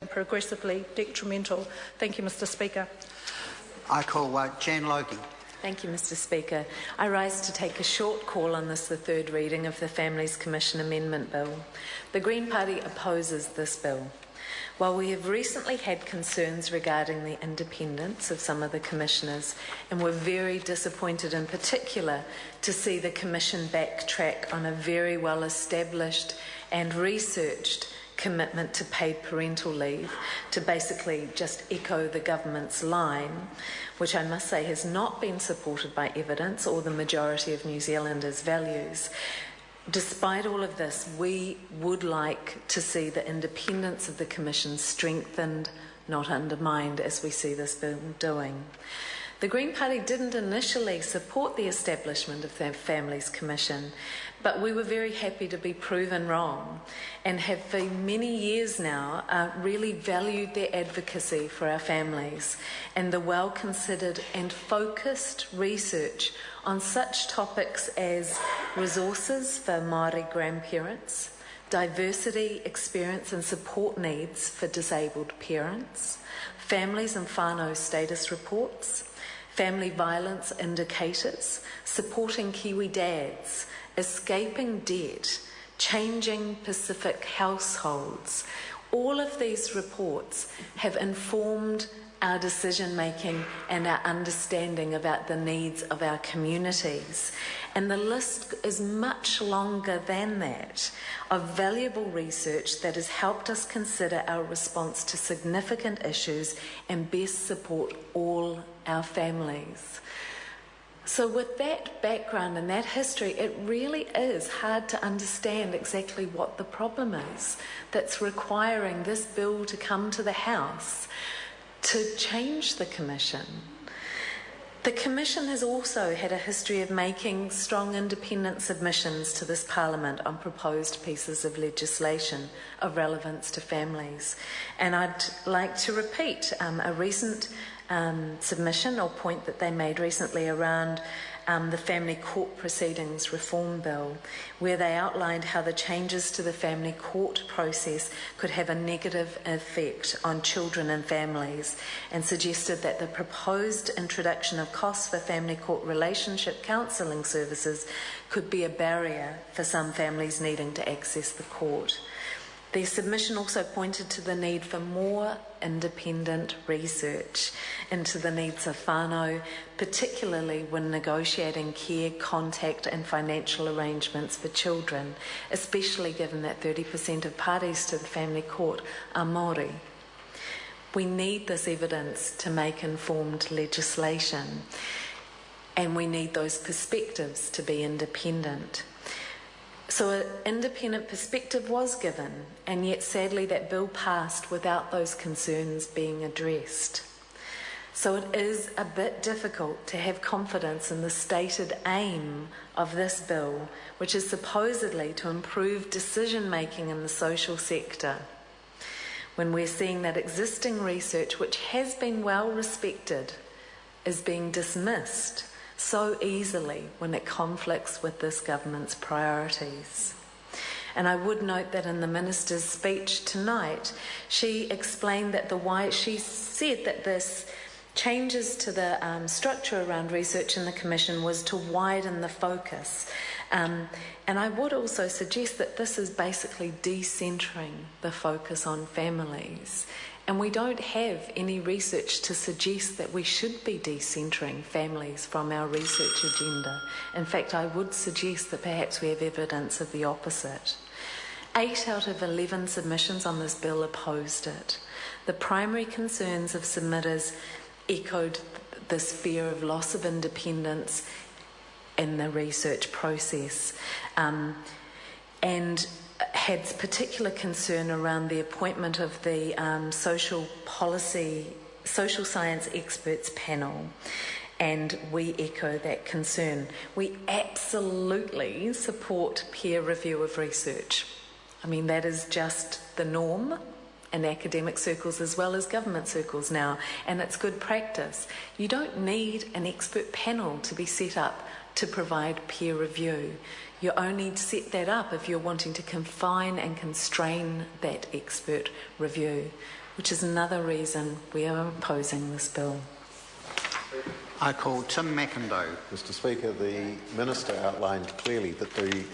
progressively detrimental. Thank you, Mr. Speaker. I call Jan Logie. Thank you, Mr. Speaker. I rise to take a short call on this, the third reading of the Families Commission Amendment Bill. The Green Party opposes this bill. While we have recently had concerns regarding the independence of some of the commissioners, and were very disappointed in particular to see the Commission backtrack on a very well established and researched commitment to paid parental leave, to basically just echo the government's line, which I must say has not been supported by evidence or the majority of New Zealanders' values. Despite all of this, we would like to see the independence of the Commission strengthened, not undermined, as we see this bill doing. The Green Party didn't initially support the establishment of the Families Commission, but we were very happy to be proven wrong and have for many years now really valued their advocacy for our families and the well-considered and focused research on such topics as resources for Māori grandparents, diversity, experience and support needs for disabled parents, families and whānau status reports, family violence indicators, supporting Kiwi dads, escaping debt, changing Pacific households. All of these reports have informed our decision-making and our understanding about the needs of our communities. And the list is much longer than that of valuable research that has helped us consider our response to significant issues and best support all our families. So with that background and that history, it really is hard to understand exactly what the problem is that's requiring this bill to come to the House to change the Commission. The Commission has also had a history of making strong independent submissions to this Parliament on proposed pieces of legislation of relevance to families. And I'd like to repeat a recent submission or point that they made recently around the Family Court Proceedings Reform Bill, where they outlined how the changes to the family court process could have a negative effect on children and families, and suggested that the proposed introduction of costs for family court relationship counselling services could be a barrier for some families needing to access the court. Their submission also pointed to the need for more independent research into the needs of whānau, particularly when negotiating care, contact and financial arrangements for children, especially given that 30% of parties to the family court are Māori. We need this evidence to make informed legislation, and we need those perspectives to be independent. So an independent perspective was given, and yet sadly that bill passed without those concerns being addressed. So it is a bit difficult to have confidence in the stated aim of this bill, which is supposedly to improve decision-making in the social sector, when we're seeing that existing research, which has been well respected, is being dismissed so easily when it conflicts with this government's priorities. And I would note that in the Minister's speech tonight, she explained that she said that this changes to the structure around research in the Commission was to widen the focus. And I would also suggest that this is basically decentering the focus on families. And we don't have any research to suggest that we should be decentering families from our research agenda. In fact, I would suggest that perhaps we have evidence of the opposite. 8 out of 11 submissions on this bill opposed it. The primary concerns of submitters echoed this fear of loss of independence in the research process, and had particular concern around the appointment of the social science experts panel, and we echo that concern. We absolutely support peer review of research. I mean, that is just the norm in academic circles as well as government circles now, and it's good practice. You don't need an expert panel to be set up to provide peer review. You only set that up if you're wanting to confine and constrain that expert review. which is another reason we are opposing this bill. I call Tim McIndoe. Mr Speaker, the Minister outlined clearly that the